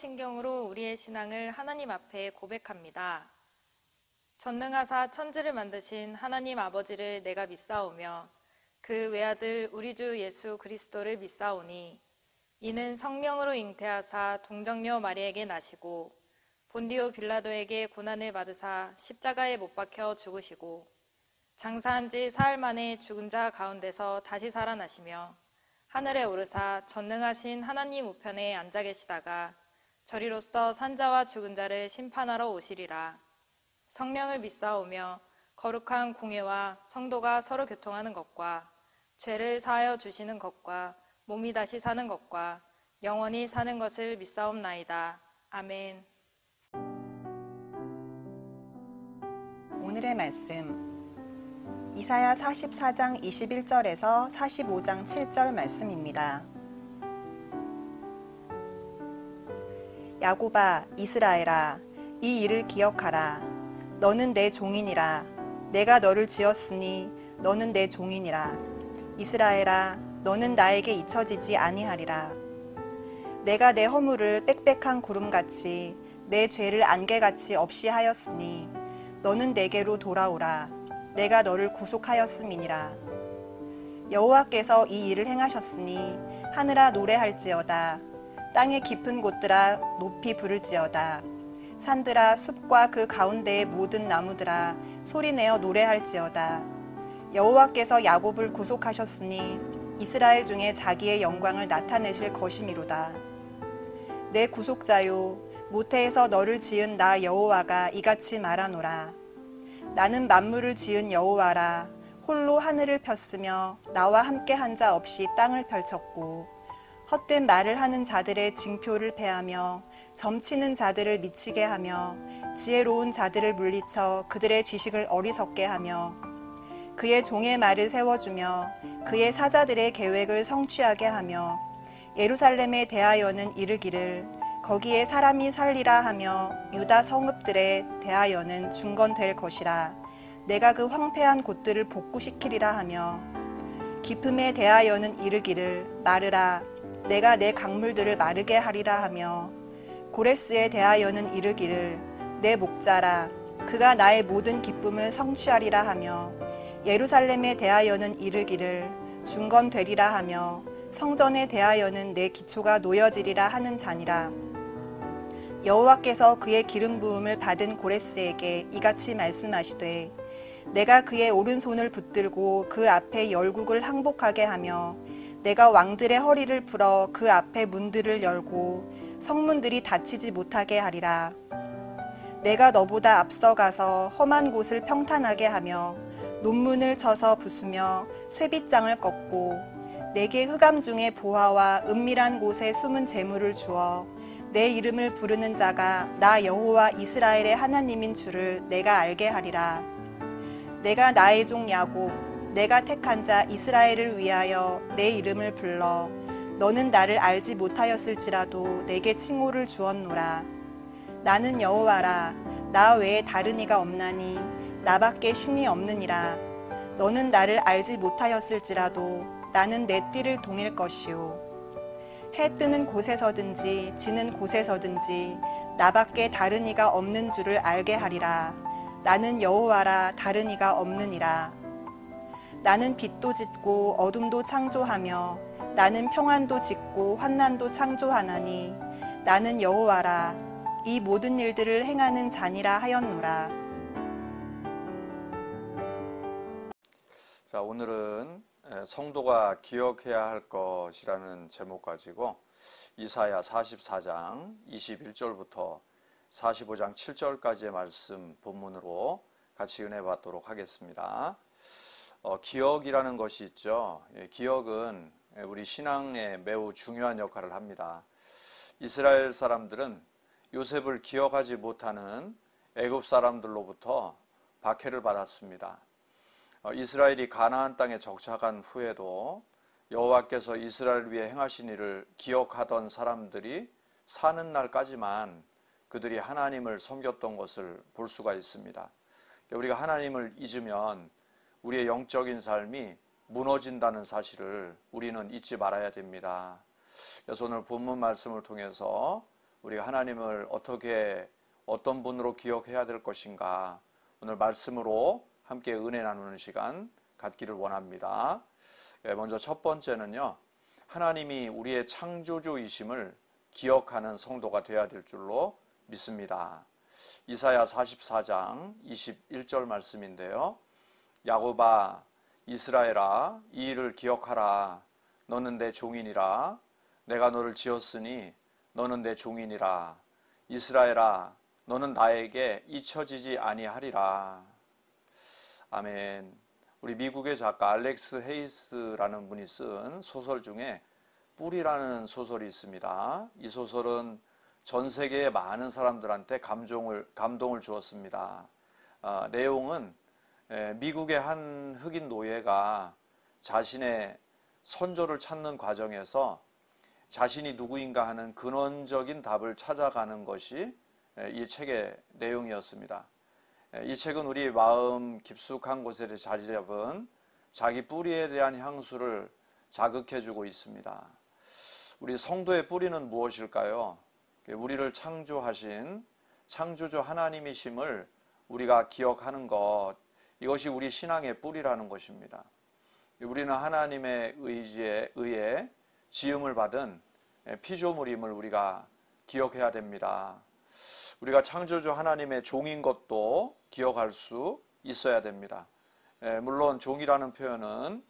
신경으로 우리의 신앙을 하나님 앞에 고백합니다. 전능하사 천지를 만드신 하나님 아버지를 내가 믿사오며 그 외아들 우리 주 예수 그리스도를 믿사오니 이는 성령으로 잉태하사 동정녀 마리에게 나시고 본디오 빌라도에게 고난을 받으사 십자가에 못 박혀 죽으시고 장사한 지 사흘 만에 죽은 자 가운데서 다시 살아나시며 하늘에 오르사 전능하신 하나님 우편에 앉아 계시다가 저리로서 산자와 죽은 자를 심판하러 오시리라. 성령을 믿사오며 거룩한 공예와 성도가 서로 교통하는 것과 죄를 사하여 주시는 것과 몸이 다시 사는 것과 영원히 사는 것을 믿사옵나이다. 아멘. 오늘의 말씀 이사야 44장 21절에서 45장 7절 말씀입니다. 야곱아, 이스라엘아, 이 일을 기억하라. 너는 내 종이니라. 내가 너를 지었으니 너는 내 종이니라. 이스라엘아, 너는 나에게 잊혀지지 아니하리라. 내가 내 허물을 빽빽한 구름같이 내 죄를 안개같이 없이 하였으니 너는 내게로 돌아오라. 내가 너를 구속하였음이니라. 여호와께서 이 일을 행하셨으니 하늘아 노래할지어다. 땅의 깊은 곳들아 높이 부를지어다. 산들아 숲과 그 가운데의 모든 나무들아 소리내어 노래할지어다. 여호와께서 야곱을 구속하셨으니 이스라엘 중에 자기의 영광을 나타내실 것이미로다. 내 구속자요, 모태에서 너를 지은 나 여호와가 이같이 말하노라. 나는 만물을 지은 여호와라. 홀로 하늘을 폈으며 나와 함께 한 자 없이 땅을 펼쳤고 헛된 말을 하는 자들의 징표를 패하며 점치는 자들을 미치게 하며 지혜로운 자들을 물리쳐 그들의 지식을 어리석게 하며 그의 종의 말을 세워주며 그의 사자들의 계획을 성취하게 하며 예루살렘에 대하여는 이르기를 거기에 사람이 살리라 하며 유다 성읍들에 대하여는 중건될 것이라. 내가 그 황폐한 곳들을 복구시키리라 하며 깊음에 대하여는 이르기를 마르라. 내가 내 강물들을 마르게 하리라 하며 고레스에 대하여는 이르기를 내 목자라. 그가 나의 모든 기쁨을 성취하리라 하며 예루살렘에 대하여는 이르기를 중건되리라 하며 성전에 대하여는 내 기초가 놓여지리라 하는 자니라. 여호와께서 그의 기름 부음을 받은 고레스에게 이같이 말씀하시되 내가 그의 오른손을 붙들고 그 앞에 열국을 항복하게 하며 내가 왕들의 허리를 풀어 그 앞에 문들을 열고 성문들이 닫히지 못하게 하리라. 내가 너보다 앞서가서 험한 곳을 평탄하게 하며 논문을 쳐서 부수며 쇠빗장을 꺾고 내게 흑암 중에 보화와 은밀한 곳에 숨은 재물을 주어 내 이름을 부르는 자가 나 여호와 이스라엘의 하나님인 줄을 내가 알게 하리라. 내가 나의 종 야곱, 내가 택한 자 이스라엘을 위하여 내 이름을 불러 너는 나를 알지 못하였을지라도 내게 칭호를 주었노라. 나는 여호와라. 나 외에 다른 이가 없나니 나밖에 신이 없느니라. 너는 나를 알지 못하였을지라도 나는 내 띠를 동일 것이요 해 뜨는 곳에서든지 지는 곳에서든지 나밖에 다른 이가 없는 줄을 알게 하리라. 나는 여호와라. 다른 이가 없느니라. 나는 빛도 짓고 어둠도 창조하며 나는 평안도 짓고 환난도 창조하나니 나는 여호와라. 이 모든 일들을 행하는 자니라 하였노라. 자, 오늘은 성도가 기억해야 할 것이라는 제목 가지고 이사야 44장 21절부터 45장 7절까지의 말씀 본문으로 같이 은혜 받도록 하겠습니다. 기억이라는 것이 있죠. 기억은 우리 신앙에 매우 중요한 역할을 합니다. 이스라엘 사람들은 요셉을 기억하지 못하는 애굽 사람들로부터 박해를 받았습니다. 이스라엘이 가나안 땅에 정착한 후에도 여호와께서 이스라엘 위해 행하신 일을 기억하던 사람들이 사는 날까지만 그들이 하나님을 섬겼던 것을 볼 수가 있습니다. 우리가 하나님을 잊으면 우리의 영적인 삶이 무너진다는 사실을 우리는 잊지 말아야 됩니다. 그래서 오늘 본문 말씀을 통해서 우리가 하나님을 어떤 분으로 기억해야 될 것인가, 오늘 말씀으로 함께 은혜 나누는 시간 갖기를 원합니다. 먼저 첫 번째는요, 하나님이 우리의 창조주이심을 기억하는 성도가 되어야 될 줄로 믿습니다. 이사야 44장 21절 말씀인데요. 야곱아, 이스라엘아, 이 일을 기억하라. 너는 내 종이니라. 내가 너를 지었으니 너는 내 종이니라. 이스라엘아, 너는 나에게 잊혀지지 아니하리라. 아멘. 우리 미국의 작가 알렉스 헤이스라는 분이 쓴 소설 중에 뿌리라는 소설이 있습니다. 이 소설은 전 세계의 많은 사람들한테 감동을 주었습니다. 내용은 미국의 한 흑인 노예가 자신의 선조를 찾는 과정에서 자신이 누구인가 하는 근원적인 답을 찾아가는 것이 이 책의 내용이었습니다. 이 책은 우리 마음 깊숙한 곳에 자리 잡은 자기 뿌리에 대한 향수를 자극해주고 있습니다. 우리 성도의 뿌리는 무엇일까요? 우리를 창조하신 창조주 하나님이심을 우리가 기억하는 것, 이것이 우리 신앙의 뿌리라는 것입니다. 우리는 하나님의 의지에 의해 지음을 받은 피조물임을 우리가 기억해야 됩니다. 우리가 창조주 하나님의 종인 것도 기억할 수 있어야 됩니다. 물론 종이라는 표현은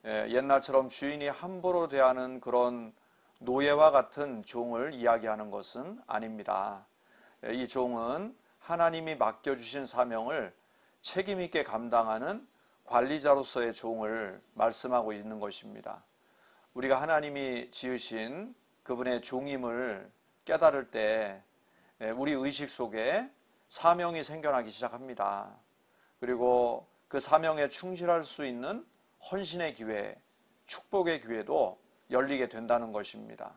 옛날처럼 주인이 함부로 대하는 그런 노예와 같은 종을 이야기하는 것은 아닙니다. 이 종은 하나님이 맡겨주신 사명을 책임있게 감당하는 관리자로서의 종을 말씀하고 있는 것입니다. 우리가 하나님이 지으신 그분의 종임을 깨달을 때 우리 의식 속에 사명이 생겨나기 시작합니다. 그리고 그 사명에 충실할 수 있는 헌신의 기회, 축복의 기회도 열리게 된다는 것입니다.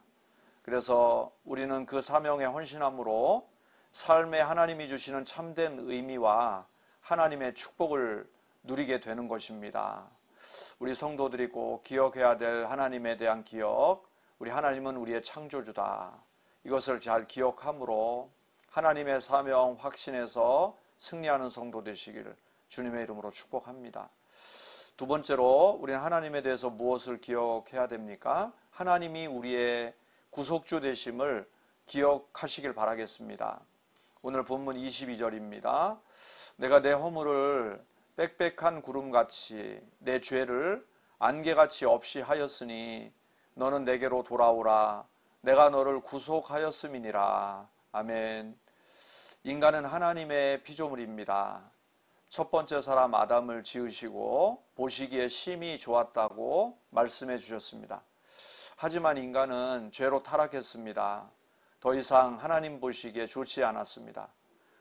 그래서 우리는 그 사명에 헌신함으로 삶에 하나님이 주시는 참된 의미와 하나님의 축복을 누리게 되는 것입니다. 우리 성도들이 꼭 기억해야 될 하나님에 대한 기억, 우리 하나님은 우리의 창조주다. 이것을 잘 기억함으로 하나님의 사명 확신해서 승리하는 성도 되시기를 주님의 이름으로 축복합니다. 두 번째로 우리는 하나님에 대해서 무엇을 기억해야 됩니까? 하나님이 우리의 구속주 되심을 기억하시길 바라겠습니다. 오늘 본문 22절입니다. 내가 내 허물을 빽빽한 구름같이 내 죄를 안개같이 없이 하였으니 너는 내게로 돌아오라. 내가 너를 구속하였음이니라. 아멘. 인간은 하나님의 피조물입니다. 첫 번째 사람 아담을 지으시고 보시기에 심히 좋았다고 말씀해 주셨습니다. 하지만 인간은 죄로 타락했습니다. 더 이상 하나님 보시기에 좋지 않았습니다.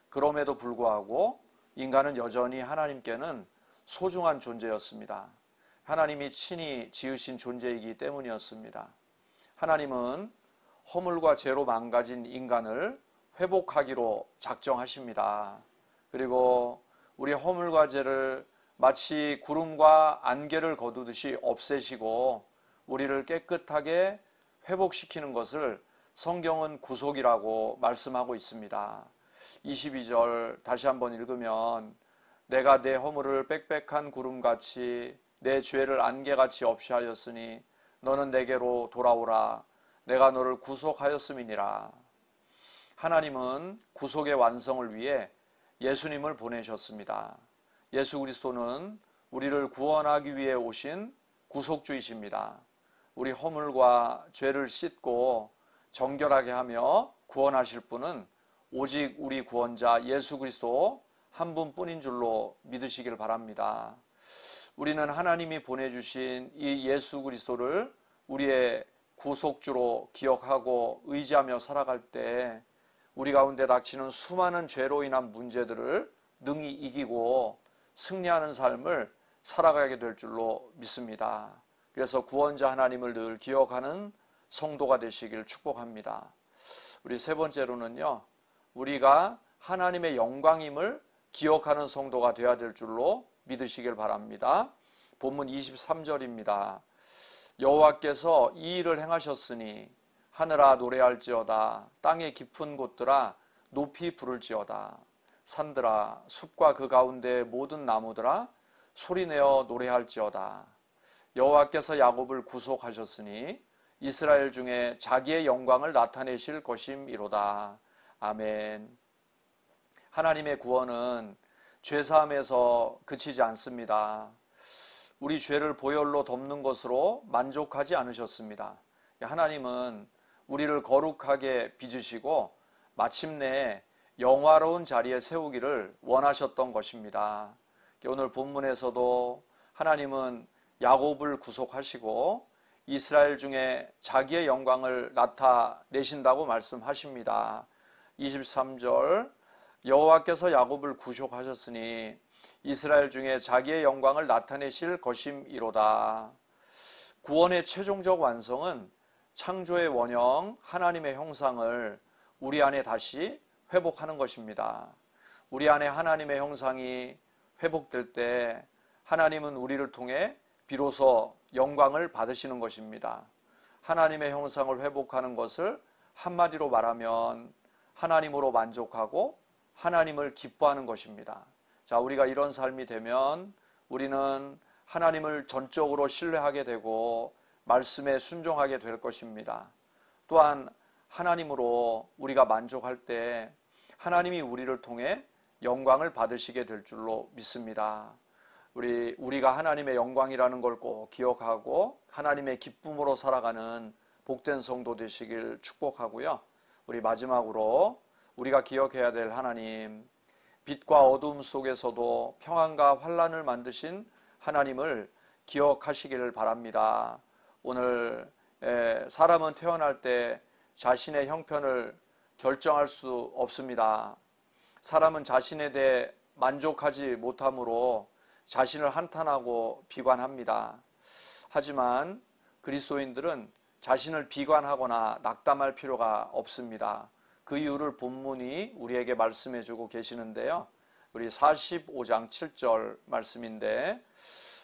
그럼에도 불구하고 인간은 여전히 하나님께는 소중한 존재였습니다. 하나님이 친히 지으신 존재이기 때문이었습니다. 하나님은 허물과 죄로 망가진 인간을 회복하기로 작정하십니다. 그리고 우리 허물과 죄를 마치 구름과 안개를 거두듯이 없애시고 우리를 깨끗하게 회복시키는 것을 성경은 구속이라고 말씀하고 있습니다. 22절 다시 한번 읽으면 내가 내 허물을 빽빽한 구름같이 내 죄를 안개같이 없이 하였으니 너는 내게로 돌아오라. 내가 너를 구속하였음이니라. 하나님은 구속의 완성을 위해 예수님을 보내셨습니다. 예수 그리스도는 우리를 구원하기 위해 오신 구속주이십니다. 우리 허물과 죄를 씻고 정결하게 하며 구원하실 분은 오직 우리 구원자 예수 그리스도 한 분뿐인 줄로 믿으시길 바랍니다. 우리는 하나님이 보내주신 이 예수 그리스도를 우리의 구속주로 기억하고 의지하며 살아갈 때 우리 가운데 닥치는 수많은 죄로 인한 문제들을 능히 이기고 승리하는 삶을 살아가게 될 줄로 믿습니다. 그래서 구원자 하나님을 늘 기억하는 성도가 되시길 축복합니다. 우리 세 번째로는요, 우리가 하나님의 영광임을 기억하는 성도가 되어야 될 줄로 믿으시길 바랍니다. 본문 23절입니다. 여호와께서 이 일을 행하셨으니 하늘아 노래할지어다. 땅의 깊은 곳들아 높이 부를지어다. 산들아 숲과 그 가운데 모든 나무들아 소리내어 노래할지어다. 여호와께서 야곱을 구속하셨으니 이스라엘 중에 자기의 영광을 나타내실 것임이로다. 아멘. 하나님의 구원은 죄사함에서 그치지 않습니다. 우리 죄를 보혈로 덮는 것으로 만족하지 않으셨습니다. 하나님은 우리를 거룩하게 빚으시고 마침내 영화로운 자리에 세우기를 원하셨던 것입니다. 오늘 본문에서도 하나님은 야곱을 구속하시고 이스라엘 중에 자기의 영광을 나타내신다고 말씀하십니다. 23절 여호와께서 야곱을 구속하셨으니 이스라엘 중에 자기의 영광을 나타내실 것임이로다. 구원의 최종적 완성은 창조의 원형 하나님의 형상을 우리 안에 다시 회복하는 것입니다. 우리 안에 하나님의 형상이 회복될 때 하나님은 우리를 통해 비로소 영광을 받으시는 것입니다. 하나님의 형상을 회복하는 것을 한마디로 말하면 하나님으로 만족하고 하나님을 기뻐하는 것입니다. 자, 우리가 이런 삶이 되면 우리는 하나님을 전적으로 신뢰하게 되고 말씀에 순종하게 될 것입니다. 또한 하나님으로 우리가 만족할 때 하나님이 우리를 통해 영광을 받으시게 될 줄로 믿습니다. 우리가 하나님의 영광이라는 걸 꼭 기억하고 하나님의 기쁨으로 살아가는 복된 성도 되시길 축복하고요. 우리 마지막으로 우리가 기억해야 될 하나님, 빛과 어두움 속에서도 평안과 환란을 만드신 하나님을 기억하시기를 바랍니다. 오늘 사람은 태어날 때 자신의 형편을 결정할 수 없습니다. 사람은 자신에 대해 만족하지 못하므로 자신을 한탄하고 비관합니다. 하지만 그리스도인들은 자신을 비관하거나 낙담할 필요가 없습니다. 그 이유를 본문이 우리에게 말씀해 주고 계시는데요. 우리 45장 7절 말씀인데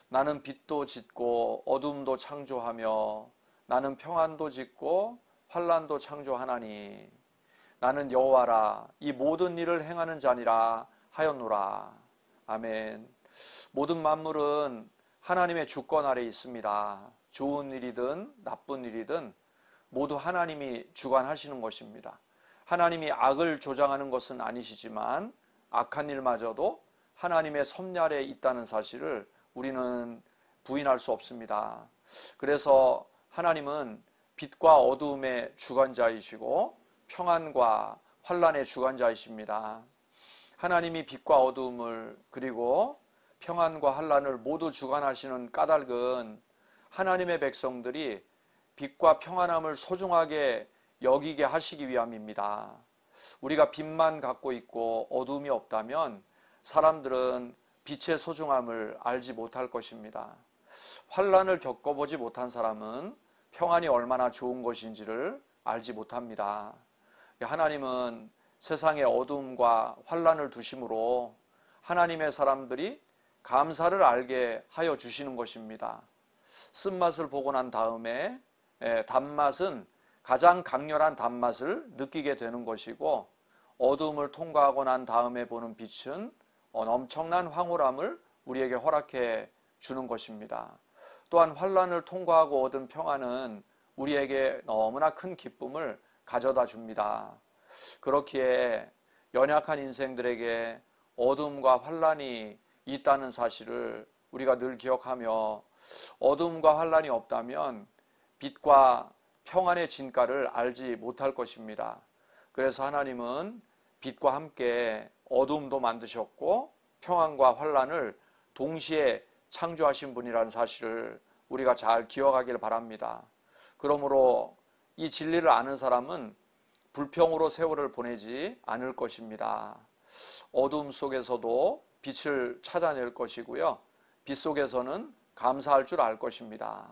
나는 빛도 짓고 어둠도 창조하며 나는 평안도 짓고 환란도 창조하나니 나는 여호와라 이 모든 일을 행하는 자니라 하였노라. 아멘. 모든 만물은 하나님의 주권 아래 있습니다. 좋은 일이든 나쁜 일이든 모두 하나님이 주관하시는 것입니다. 하나님이 악을 조장하는 것은 아니시지만 악한 일마저도 하나님의 섭리 아래 있다는 사실을 우리는 부인할 수 없습니다. 그래서 하나님은 빛과 어두움의 주관자이시고 평안과 환란의 주관자이십니다. 하나님이 빛과 어두움을 그리고 평안과 환란을 모두 주관하시는 까닭은 하나님의 백성들이 빛과 평안함을 소중하게 여기게 하시기 위함입니다. 우리가 빛만 갖고 있고 어두움이 없다면 사람들은 빛의 소중함을 알지 못할 것입니다. 환란을 겪어보지 못한 사람은 평안이 얼마나 좋은 것인지를 알지 못합니다. 하나님은 세상의 어두움과 환란을 두심으로 하나님의 사람들이 감사를 알게 하여 주시는 것입니다. 쓴맛을 보고 난 다음에 단맛은 가장 강렬한 단맛을 느끼게 되는 것이고 어두움을 통과하고 난 다음에 보는 빛은 엄청난 황홀함을 우리에게 허락해 주는 것입니다. 또한 환란을 통과하고 얻은 평안은 우리에게 너무나 큰 기쁨을 가져다 줍니다. 그렇기에 연약한 인생들에게 어둠과 환란이 있다는 사실을 우리가 늘 기억하며 어둠과 환란이 없다면 빛과 평안의 진가를 알지 못할 것입니다. 그래서 하나님은 빛과 함께 어둠도 만드셨고 평안과 환란을 동시에 창조하신 분이라는 사실을 우리가 잘 기억하길 바랍니다. 그러므로 이 진리를 아는 사람은 불평으로 세월을 보내지 않을 것입니다. 어둠 속에서도 빛을 찾아낼 것이고요. 빛 속에서는 감사할 줄 알 것입니다.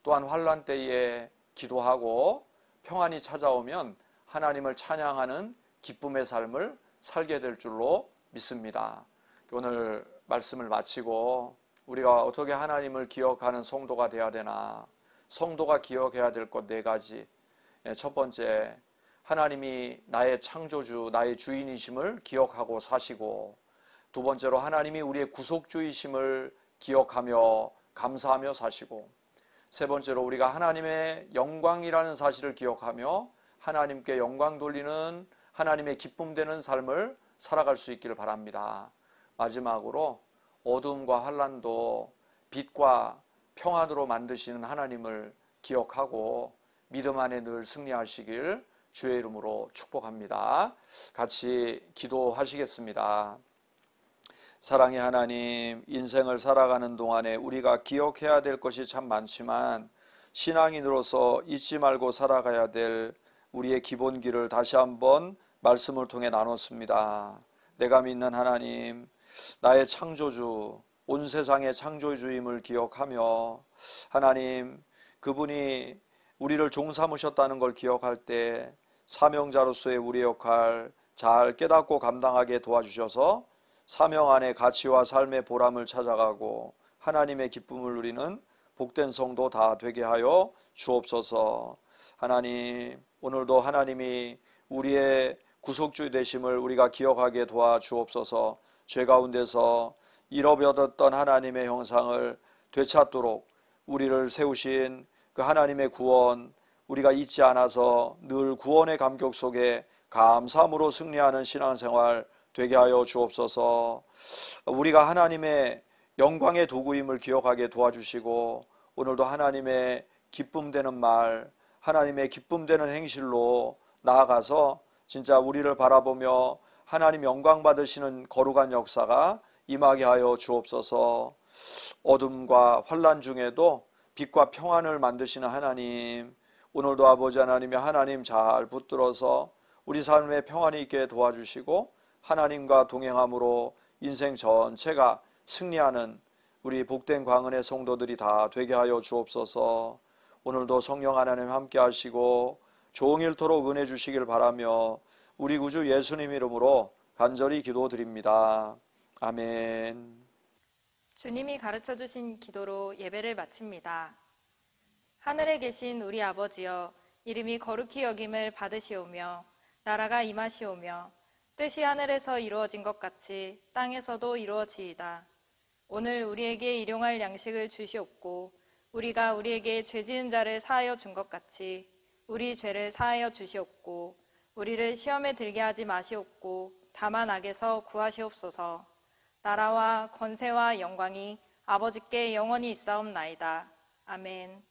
또한 환란 때에 기도하고 평안이 찾아오면 하나님을 찬양하는 기쁨의 삶을 살게 될 줄로 믿습니다. 오늘 말씀을 마치고 우리가 어떻게 하나님을 기억하는 성도가 되어야 되나? 성도가 기억해야 될 것 4가지. 첫 번째, 하나님이 나의 창조주, 나의 주인이심을 기억하고 사시고, 두 번째로 하나님이 우리의 구속주이심을 기억하며 감사하며 사시고, 세 번째로 우리가 하나님의 영광이라는 사실을 기억하며 하나님께 영광 돌리는 하나님의 기쁨 되는 삶을 살아갈 수 있기를 바랍니다. 마지막으로 어둠과 환난도 빛과 평안으로 만드시는 하나님을 기억하고 믿음 안에 늘 승리하시길 주의 이름으로 축복합니다. 같이 기도하시겠습니다. 사랑의 하나님, 인생을 살아가는 동안에 우리가 기억해야 될 것이 참 많지만 신앙인으로서 잊지 말고 살아가야 될 우리의 기본기를 다시 한번 말씀을 통해 나눴습니다. 내가 믿는 하나님, 나의 창조주, 온 세상의 창조주임을 기억하며 하나님, 그분이 우리를 종삼으셨다는 걸 기억할 때 사명자로서의 우리의 역할 잘 깨닫고 감당하게 도와주셔서 사명 안에 가치와 삶의 보람을 찾아가고 하나님의 기쁨을 누리는 복된 성도 다 되게 하여 주옵소서. 하나님, 오늘도 하나님이 우리의 구속주 되심을 우리가 기억하게 도와주옵소서. 죄 가운데서 잃어버렸던 하나님의 형상을 되찾도록 우리를 세우신 그 하나님의 구원, 우리가 잊지 않아서 늘 구원의 감격 속에 감사함으로 승리하는 신앙생활 되게 하여 주옵소서. 우리가 하나님의 영광의 도구임을 기억하게 도와주시고 오늘도 하나님의 기쁨 되는 말, 하나님의 기쁨 되는 행실로 나아가서 진짜 우리를 바라보며 하나님 영광 받으시는 거룩한 역사가 임하게 하여 주옵소서. 어둠과 환난 중에도 빛과 평안을 만드시는 하나님, 오늘도 아버지 하나님 잘 붙들어서 우리 삶에 평안이 있게 도와주시고 하나님과 동행함으로 인생 전체가 승리하는 우리 복된 광은의 성도들이 다 되게 하여 주옵소서. 오늘도 성령 하나님 함께 하시고 종일토록 은혜 주시길 바라며 우리 구주 예수님 이름으로 간절히 기도드립니다. 아멘. 주님이 가르쳐 주신 기도로 예배를 마칩니다. 하늘에 계신 우리 아버지여, 이름이 거룩히 여김을 받으시오며 나라가 임하시오며 뜻이 하늘에서 이루어진 것 같이 땅에서도 이루어지이다. 오늘 우리에게 일용할 양식을 주시옵고 우리가 우리에게 죄 지은 자를 사하여 준 것 같이 우리 죄를 사하여 주시옵고 우리를 시험에 들게 하지 마시옵고 다만 악에서 구하시옵소서. 나라와 권세와 영광이 아버지께 영원히 있사옵나이다. 아멘.